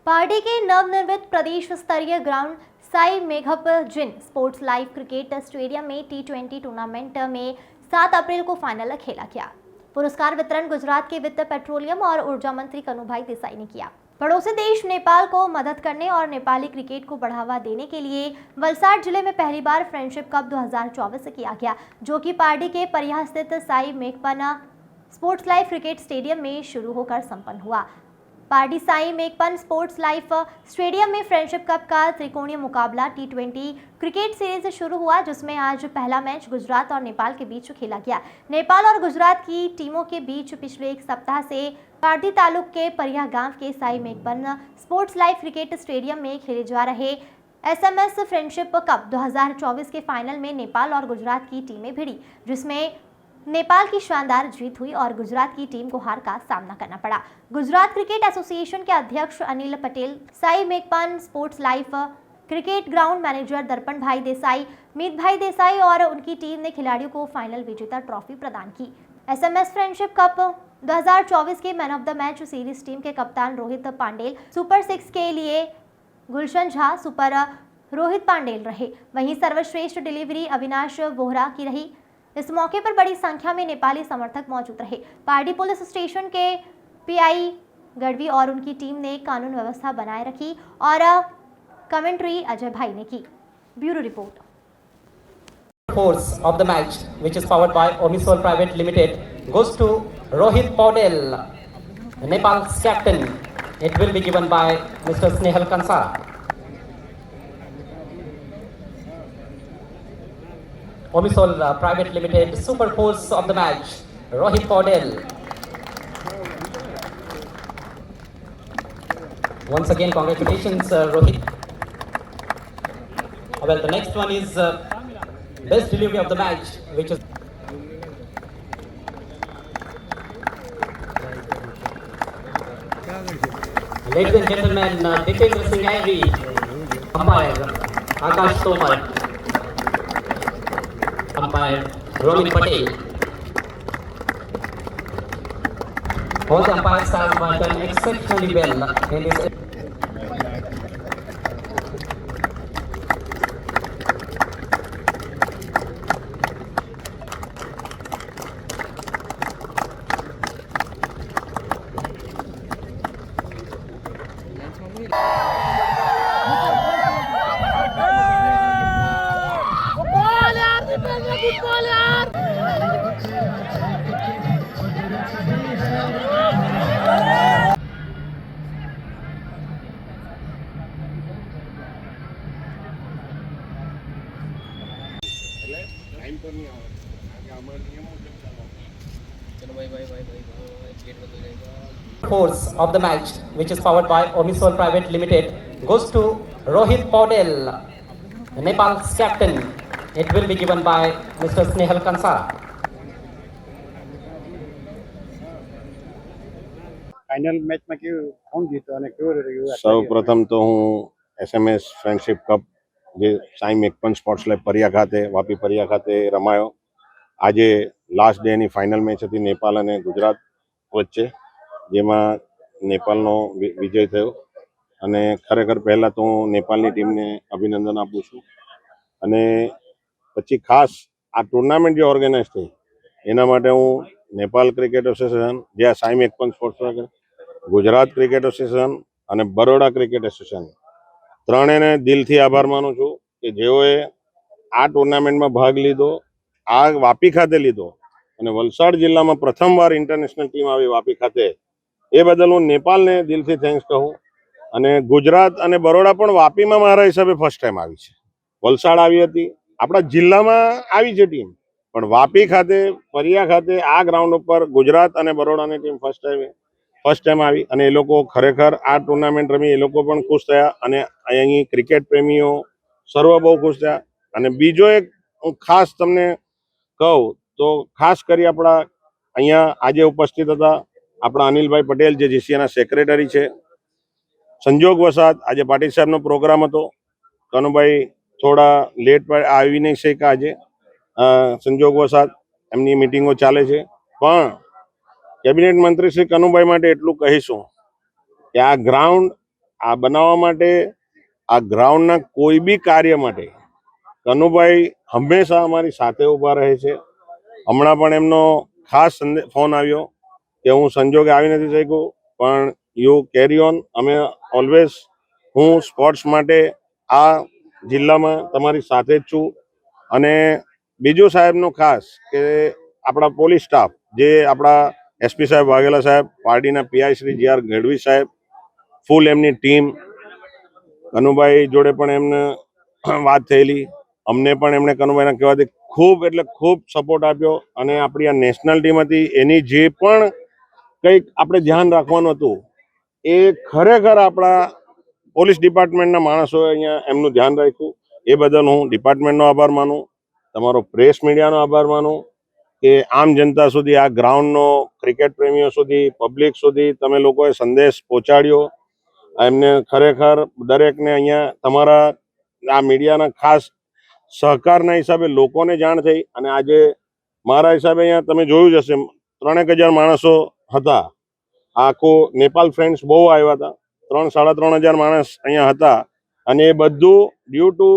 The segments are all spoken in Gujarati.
पार्टी के नवनिर्मित प्रदेश स्तरीय ग्राउंड साई मेघप जिन स्पोर्ट्स लाइव क्रिकेट स्टेडियम में T20 टूर्नामेंट में 7 अप्रैल को फाइनल खेला गया। पुरस्कार वितरण गुजरात के वित्त, पेट्रोलियम और ऊर्जा मंत्री कनुभाई देसाई ने किया। पड़ोसी देश नेपाल को मदद करने और नेपाली क्रिकेट को बढ़ावा देने के लिए वलसाड जिले में पहली बार फ्रेंडशिप कप 2024 किया गया, जो कि पार्टी के परिया स्थित Sai Meghpan sports live cricket stadium में शुरू होकर संपन्न हुआ। Pardi Sai Meghpan sports life stadium में फ्रेंडशिप कप का त्रिकोणीय मुकाबला T20 क्रिकेट सीरीज शुरू हुआ, जिसमें आज पहला मैच गुजरात और नेपाल के बीच खेला गया। नेपाल और गुजरात की टीमों के बीच पिछले एक सप्ताह से पार्टी तालुक के परिया गांव के Sai Meghpan sports life cricket stadium में खेले जा रहे SMS फ्रेंडशिप कप 2024 के फाइनल में नेपाल और गुजरात की टीमें भिड़ी, जिसमें नेपाल की शानदार जीत हुई और गुजरात की टीम को हार का सामना करना पड़ा। गुजरात क्रिकेट एसोसिएशन के अध्यक्ष Anil Patel, Sai Meghpan sports life cricket ground manager Darpan bhai Desai, मीत भाई देसाई और उनकी टीम ने खिलाड़ियों को फाइनल विजेता ट्रॉफी प्रदान की। SMS फ्रेंडशिप कप 2024 के man of the match series team के कप्तान रोहित पांडेल, सुपर 6 के लिए गुलशन झा, सुपर रोहित पांडेल रहे। वहीं सर्वश्रेष्ठ डिलीवरी अविनाश वोहरा की रही। इस मौके पर बड़ी संख्या में नेपाली समर्थक मौजूद रहे। पार्टी पुलिस स्टेशन के PI गढ़वी और उनकी टीम ने कानून व्यवस्था बनाए रखी और कमेंट्री अजय भाई ने की। Bureau report. Force of the match, which is powered by Omisol Private Limited, goes to Rohit Paudel, Nepal's captain. It will be given by Mr. Snehal Kansara. Omisol Private Limited, super force of the match, Rohit Paudel. Once again, congratulations, Rohit. Well, the next one is best delivery of the match, which is ladies and gentlemen, Dipendra Singh Agri, umpire Akash Tomar, umpire Rohit Patel. All the umpires have done exceptionally well in this. Force of the match, which is powered by Omisol Private Limited, goes to Rohit Paudel, Nepal's captain. It will be given by Mr. Snehal Kansara. Final match में कौन जीतो અને કેવો રહ્યો? સૌપ્રથમ તો હું SMS ફ્રેન્ડશિપ કપ જે સાઈ મેઘપન સ્પોર્ટ્સ લાઇવ પરિયા ખાતે વાપી પરિયા ખાતે રમાયો. આજે લાસ્ટ ડેની ફાઇનલ મેચ હતી નેપાલ અને ગુજરાત વચ્ચે, જેમાં નેપાલનો વિજય થયો અને ખરેખર પહેલાં તો હું નેપાલની ટીમને અભિનંદન આપું છું. અને પછી ખાસ આ ટુર્નામેન્ટ જે ઓર્ગેનાઇઝ થઈ એના માટે હું નેપાલ ક્રિકેટ એસોસિએશન, જે આ Sai Meghpan sports, Gujarat cricket association અને બરોડા ક્રિકેટ એસોસિએશન ત્રણેયને દિલથી આભાર માનું છું કે જેઓએ આ ટુર્નામેન્ટમાં ભાગ લીધો, આ વાપી ખાતે લીધો અને વલસાડ જિલ્લામાં પ્રથમવાર ઇન્ટરનેશનલ ટીમ આવી વાપી ખાતે. એ બદલ હું નેપાલને દિલથી થેન્ક્સ કહું. અને ગુજરાત અને બરોડા પણ વાપીમાં મારા હિસાબે ફર્સ્ટ ટાઈમ આવી છે. વલસાડ આવી હતી, આપણા જિલ્લામાં આવી છે ટીમ, પણ વાપી ખાતે પરિયા ખાતે આ ગ્રાઉન્ડ ઉપર ગુજરાત અને બરોડાની ટીમ ફર્સ્ટ ટાઈમ આવી અને એ લોકો ખરેખર આ ટુર્નામેન્ટ રમી એ લોકો પણ ખુશ થયા અને અહીં ક્રિકેટ પ્રેમીઓ સર્વ બહુ ખુશ થયા. અને બીજો એક હું ખાસ તમને કહું તો ખાસ કરી આપણા અહીંયા આજે ઉપસ્થિત હતા આપણા અનિલભાઈ પટેલ, જે GCAના સેક્રેટરી છે. સંજોગ વસાત આજે પાટીલ સાહેબનો પ્રોગ્રામ હતો, કનુભાઈ થોડા લેટ આવી નહીં શક્યા આજે, સંજોગ વસાત એમની મિટિંગો ચાલે છે. પણ કેબિનેટ મંત્રી શ્રી કનુભાઈ માટે એટલું કહીશું કે આ ગ્રાઉન્ડ આ બનાવવા માટે, આ ગ્રાઉન્ડના કોઈ બી કાર્ય માટે કનુભાઈ હંમેશા અમારી સાથે ઊભા રહે છે. હમણાં પણ એમનો ખાસ ફોન આવ્યો કે હું સંજોગે આવી નથી શક્યો, પણ યુ કેરી ઓન. અમે ઓલવેઝ, હું સ્પોર્ટ્સ માટે આ જિલ્લામાં તમારી સાથે જ છું. અને બીજું સાહેબનો ખાસ કે આપણા પોલીસ સ્ટાફ, જે આપણા એસપી સાહેબ વાઘેલા સાહેબ, પાર્ટીના પીઆઈ શ્રી જે આર ગઢવી સાહેબ, ફૂલ એમની ટીમ. કનુભાઈ જોડે પણ એમને વાત થયેલી, અમને પણ એમણે કનુભાઈના કહેવાથી ખૂબ એટલે ખૂબ સપોર્ટ આપ્યો. અને આપણી આ નેશનલ ટીમ હતી એની જે પણ કંઈક આપણે ધ્યાન રાખવાનું હતું એ ખરેખર આપણા પોલીસ ડિપાર્ટમેન્ટના માણસોએ અહીંયા એમનું ધ્યાન રાખ્યું. એ બદલ હું ડિપાર્ટમેન્ટનો આભાર માનું, તમારો પ્રેસ મીડિયાનો આભાર માનું કે આમ જનતા સુધી, આ ગ્રાઉન્ડનો, ક્રિકેટ પ્રેમીઓ સુધી, પબ્લિક સુધી તમે લોકોએ સંદેશ પહોંચાડ્યો. એમને ખરેખર દરેકને અહીંયા તમારા આ મીડિયાના ખાસ સહકારના હિસાબે લોકોને જાણ થઈ. અને આજે મારા હિસાબે અહીંયા તમે જોયું જ હશે, 3,000 માણસો હતા. આખું નેપાલ ફ્રેન્ડ્સ બહુ આવ્યા હતા, 3,000-3,500 માણસ અહીંયા હતા. અને એ બધું ડ્યુ ટુ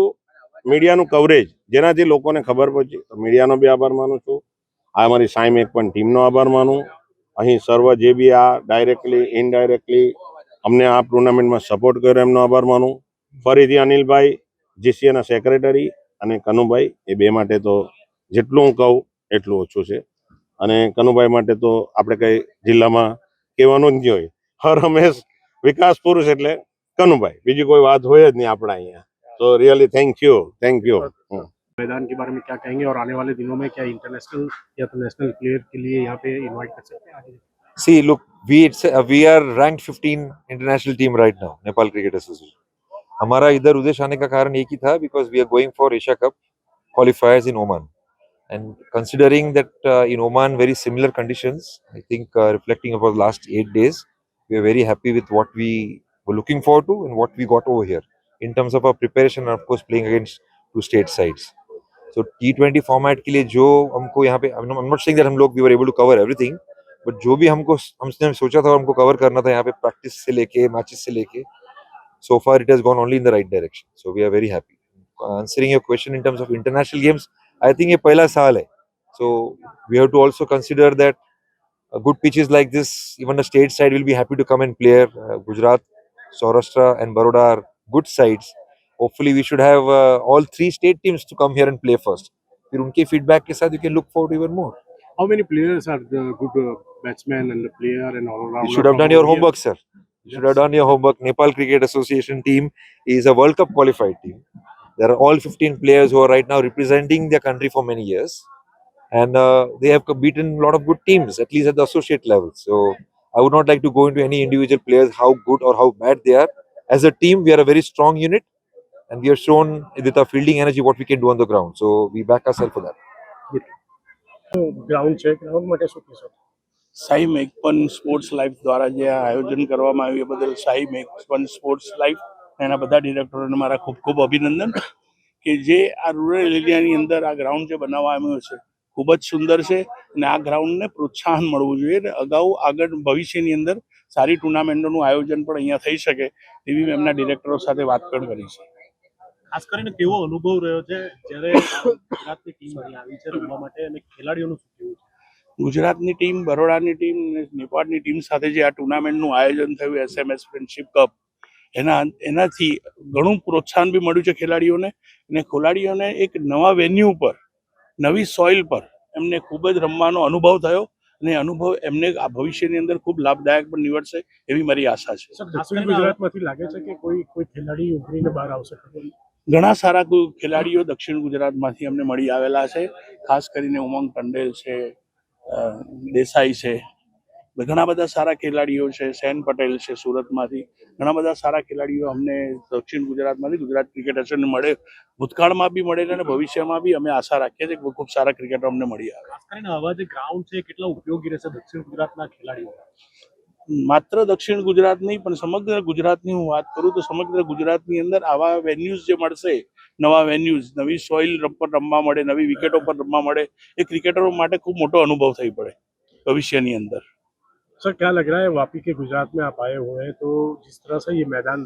મીડિયાનું કવરેજ, જેનાથી લોકોને ખબર પડી. તો મીડિયાનો બી આભાર માનું છું. આ અમારી સાઈ મેક પણ ટીમનો આભાર માનું. અહીં સર્વ જે બી આ ડાયરેક્ટલી ઇનડાયરેક્ટલી અમને આ ટુર્નામેન્ટમાં સપોર્ટ કર્યો એમનો આભાર માનું. ફરીથી અનિલભાઈ, જીસીએના સેક્રેટરી, અને કનુભાઈ, એ બે માટે તો જેટલું હું કહું એટલું ઓછું છે. અને કનુભાઈ માટે તો આપણે કઈ જિલ્લામાં કહેવાનું જ નહીં હોય. હર હંમેશ વિકાસ પુરુષ એટલે કનુભાઈ, બીજી કોઈ વાત હોય જ નહીં આપણા અહીંયા. તો रियली थैंक यू. मैदान के बारे में क्या कहेंगे और आने वाले दिनों में क्या इंटरनेशनल या तो नेशनल प्लेयर के लिए यहाँ पे इनवाइट कर सकते हैं? See, look, we are ranked 15 international team right now, Nepal Cricket Association. हमारा इधर उद्देश्य आने का कारण एक ही था because we are going for Asia Cup qualifiers in Oman, and considering that in Oman very similar conditions, I think reflecting about the last 8 days, we are very happy with what we were looking forward to and what we got over here in terms of our preparation and of course playing against two state sides. So T20 format के लिए जो हमको यहाँ पे, I'm not saying that हम लोग we were able to cover everything, but जो भी हमने सोचा था हमको कवर करना था यहाँ पे प्रैक्टिस से लेके मैचेस से लेके, so far it has gone only in the right direction. So we are very happy. Answering your question in terms of international games, I think ये पहला साल है. So we have to also consider that good pitches like this, even the state side will be happy to come and play. Gujarat, Saurashtra and Baroda are good sides. Hopefully we should have all 3 state teams to come here and play first. फिर उनके feedback के साथ you can look forward even more. How many players are the good batsmen and the player and all around? You should have done your homework, sir. You should have done your homework. Nepal Cricket Association team is a World Cup qualified team. There are all 15 players who are right now representing their country for many years, and they have beaten a lot of good teams, at least at the associate level. So I would not like to go into any individual players, how good or how bad they are. As a team, we are a very strong unit, and we have shown with our fielding energy what we can do on the ground. So we back ourselves for that. Ground છે, ગ્રાઉન્ડ માટે શું કહેશો? સાઈ મેકપન સ્પોર્ટ્સ લાઈફ દ્વારા જે આ આયોજન કરવામાં આવ્યું એ બદલ સાઈ મેકપન સ્પોર્ટ્સ લાઈફ એના બધા ડિરેક્ટરોને મારા ખૂબ ખૂબ અભિનંદન કે જે આ રૂરલ એરિયાની અંદર આ ગ્રાઉન્ડ જે બનાવવામાં આવ્યું છે ખૂબ જ સુંદર છે. અને આ ગ્રાઉન્ડને પ્રોત્સાહન મળવું જોઈએ અને અગાઉ આગળ ભવિષ્યની અંદર સારી ટુર્નામેન્ટોનું આયોજન પણ અહીંયા થઈ શકે એવી એમના ડિરેક્ટરો સાથે વાત પણ કરી છે. ખાસ કરીને કેવો અનુભવ રહ્યો છે જ્યારે ગુજરાતની ટીમ અહીં આવી છે રમવા માટે અને ખેલાડીઓનું શું કહેવું છે? ગુજરાતની ટીમ, બરોડાની ટીમ અને નેપાળની ટીમ સાથે જે આ ટુર્નામેન્ટનું આયોજન થયું SMS ફ્રેન્ડશિપ કપ, એનાથી ઘણું પ્રોત્સાહન બી મળ્યું છે ખેલાડીઓને. અને ખેલાડીઓને એક નવા વેન્યુ પર, નવી સોઇલ પર એમને ખૂબ જ રમવાનો અનુભવ થયો અને અનુભવ એમને આ ભવિષ્યની અંદર ખૂબ લાભદાયક પણ નીવડશે એવી મારી આશા છે. દક્ષિણ ગુજરાતમાંથી લાગે છે કે કોઈ ખેલાડી ઉભરીને બહાર આવશે? ઘણા સારા ખેલાડીઓ દક્ષિણ ગુજરાતમાંથી અમને મળી આવેલા છે. ખાસ કરીને ઉમંગ પંડેલ છે, દેસાઈ છે, ઘણા બધા સારા ખેલાડીઓ છે, સેન પટેલ છે સુરતમાંથી. ઘણા બધા સારા ખેલાડીઓ અમને દક્ષિણ ગુજરાતમાંથી ગુજરાત ક્રિકેટ એસોસિએશનને મળે, ભૂતકાળમાં બી મળેલા અને ભવિષ્યમાં બી અમે આશા રાખીએ છીએ કે ખૂબ સારા ક્રિકેટરો અમને મળી આવે. ખાસ કરીને આવા જે ગ્રાઉન્ડ છે કેટલા ઉપયોગી રહેશે દક્ષિણ ગુજરાતના ખેલાડીઓ? માત્ર દક્ષિણ ગુજરાત નહીં પણ સમગ્ર ગુજરાતની હું વાત કરું તો સમગ્ર ગુજરાતની અંદર આવા વેન્યુઝ જે મળશે, નવા વેન્યુઝ, નવી સોઇલ પર રમવા મળે, નવી વિકેટો પર રમવા મળે, એ ક્રિકેટરો માટે ખૂબ મોટો અનુભવ થઈ પડે ભવિષ્યની અંદર. सर क्या लग रहा है वापी के गुजरात में आप आए हुए हैं तो जिस तरह से ये मैदान